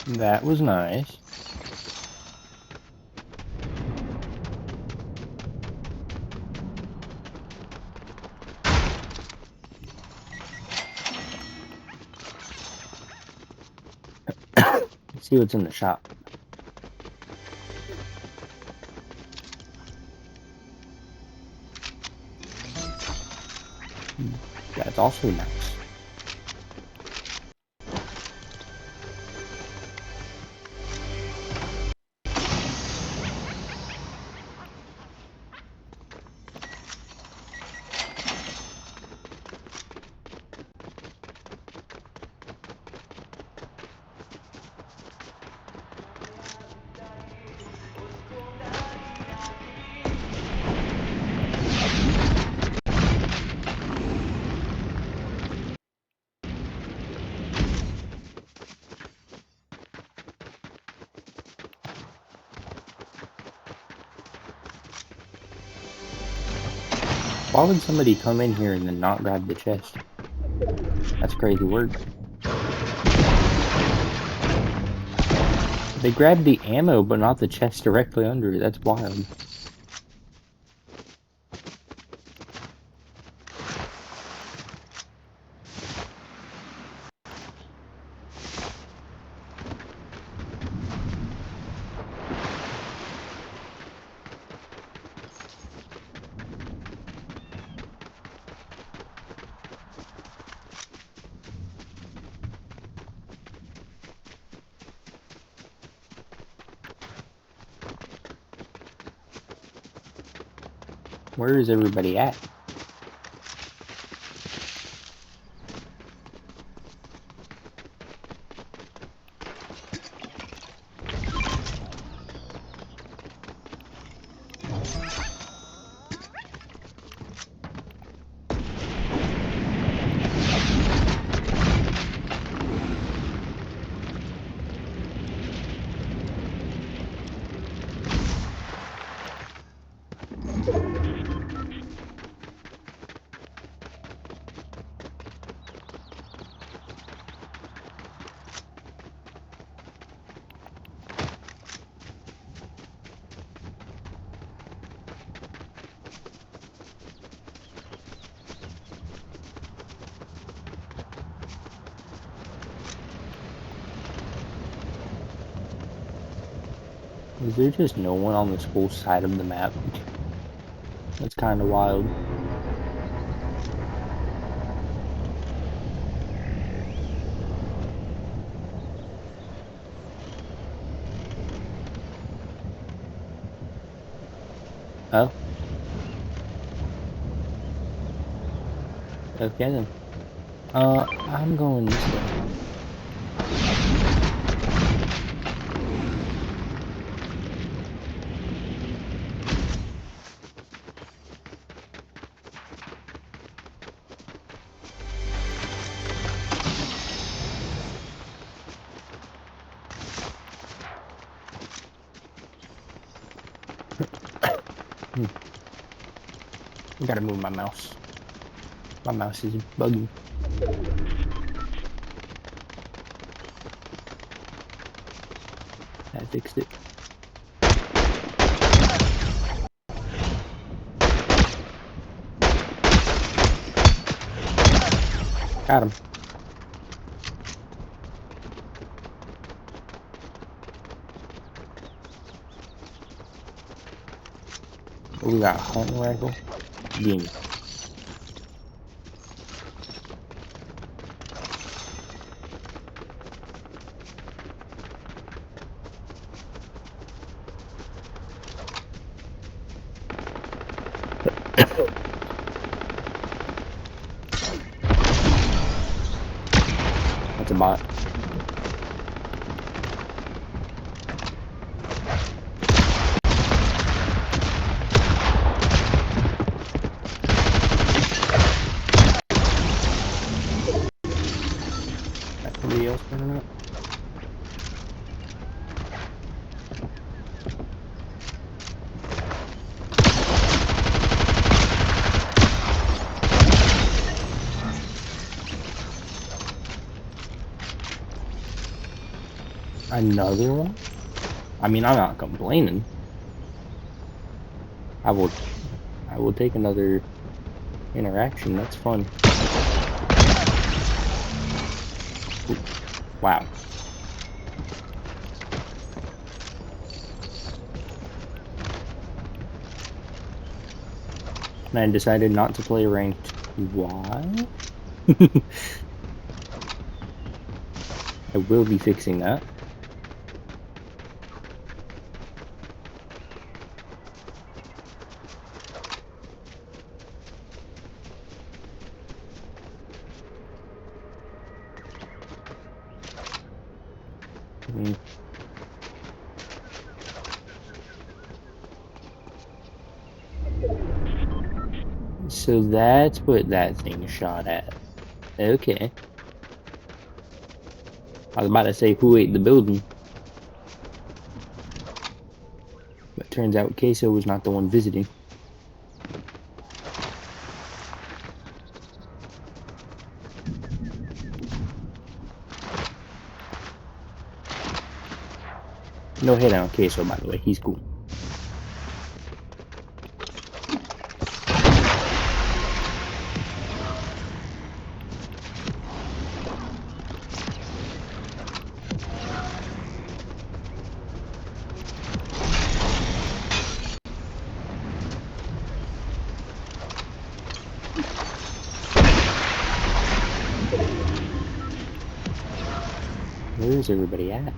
That was nice. Let's see what's in the shop. That's also nice. Why would somebody come in here and then not grab the chest? That's crazy work. They grabbed the ammo, but not the chest directly under it. That's wild. Where is everybody at? Is there just no one on the school side of the map? That's kind of wild. Oh. Okay then. I'm going this way. I gotta move my mouse. My mouse is buggy. I fixed it. Got him. What we got? A hunting rifle? Gimme. That's a bot. else turning up? Another one? I mean, I'm not complaining. I will take another interaction. That's fun. Ooh, wow. And I decided not to play ranked. Why? I will be fixing that. Mm. So that's what that thing shot at. Okay. I was about to say who ate the building. But turns out Queso was not the one visiting. No hit on Queso, by the way. He's cool. Where is everybody at?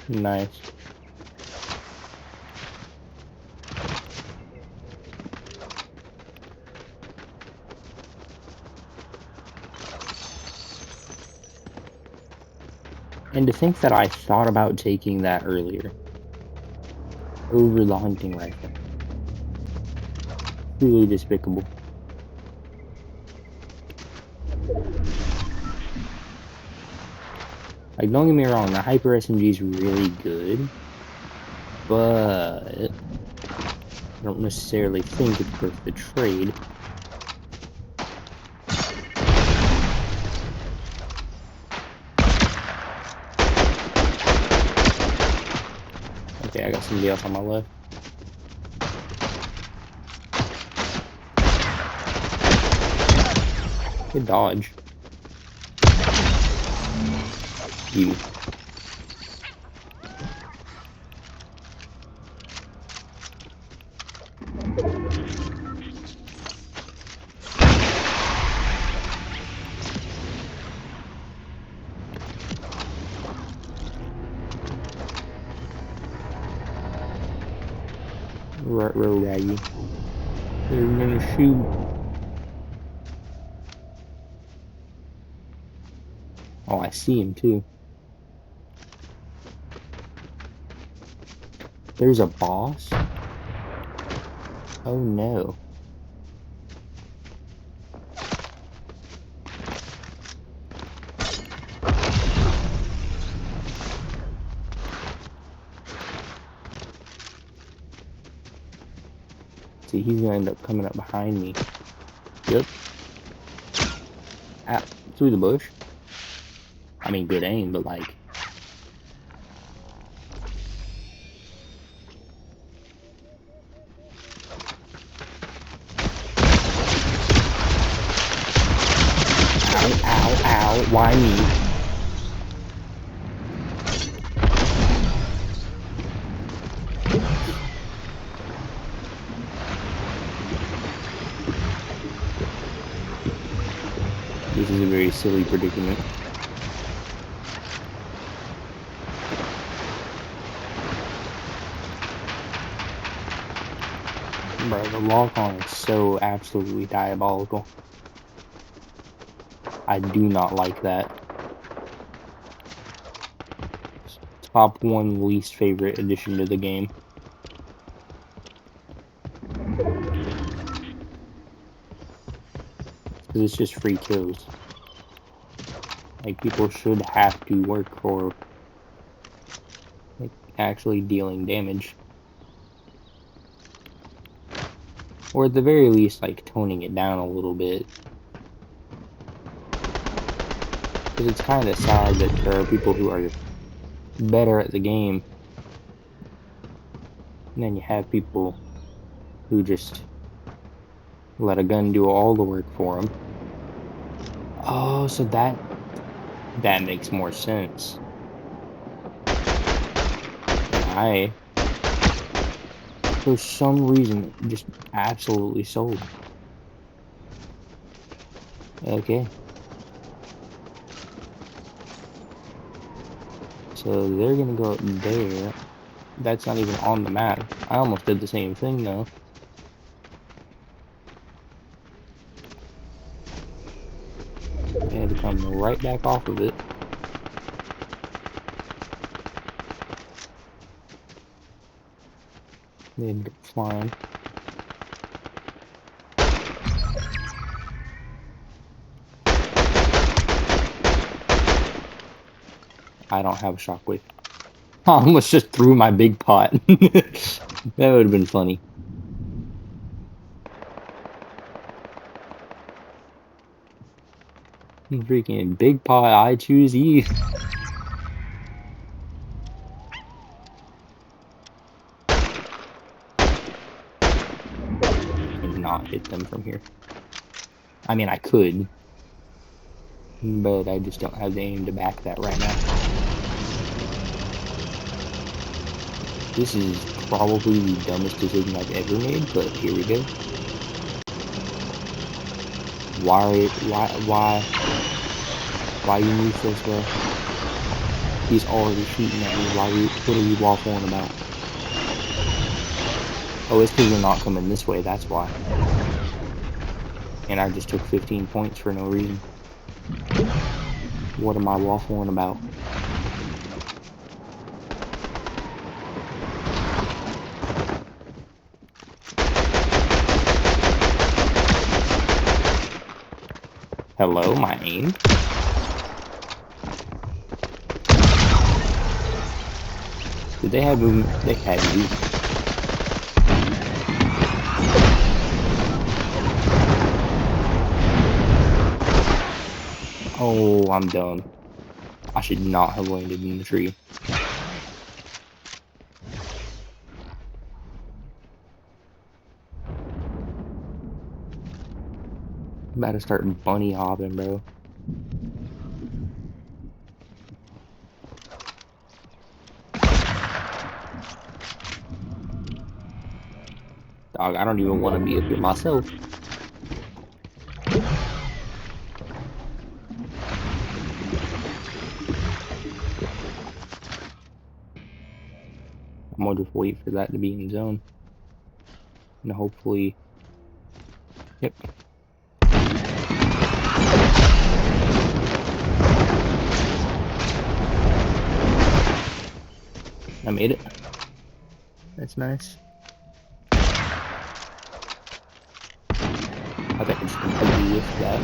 Nice. And to think that I thought about taking that earlier over the hunting rifle. Truly despicable. Like, don't get me wrong, the Hyper SMG is really good, but I don't necessarily think it's worth the trade. Okay, I got somebody else on my left. Good dodge. You. Row raggy. They're gonna shoot. Oh, I see him too. There's a boss? Oh no. See, he's gonna end up coming up behind me. Yep. Out through the bush. I mean, good aim, but like. Ow, ow, ow. Why me? This is a very silly predicament. Bro, the lock-on is so absolutely diabolical. I do not like that. Top one least favorite addition to the game. Because it's just free kills. Like, people should have to work for, like, actually dealing damage. Or at the very least, like, toning it down a little bit. Because it's kind of sad that there are people who are better at the game, and then you have people who just let a gun do all the work for them. Oh, so that makes more sense. And for some reason, just absolutely sold. Okay. So they're gonna go there. That's not even on the map. I almost did the same thing though. They had to come right back off of it. They ended up flying. I don't have a shockwave. I almost just threw my big pot. That would have been funny. Freaking big pot, I choose you. I cannot hit them from here. I mean, I could, but I just don't have the aim to back that right now. This is probably the dumbest decision I've ever made, but here we go. Why you move so slow? He's already shooting at me. What are you waffling about? Oh, it's because you're not coming this way, that's why. And I just took 15 points for no reason. What am I waffling about? Hello, my aim? Did they have movement? They had movement. Oh, I'm dumb. I should not have landed in the tree. I'm about to start bunny hopping, bro. Dog, I don't even want to be up here myself. I'm gonna just wait for that to be in zone. And hopefully... Yep. I made it. That's nice. I think I just completely whiffed that.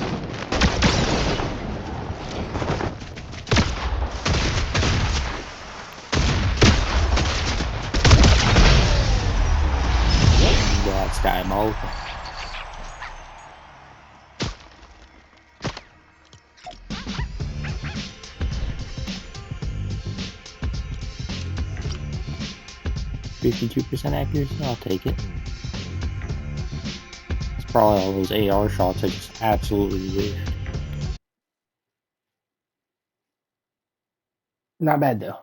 That's diabolical. .52% accuracy, I'll take it. It's probably all those AR shots I just absolutely whiffed. Not bad though.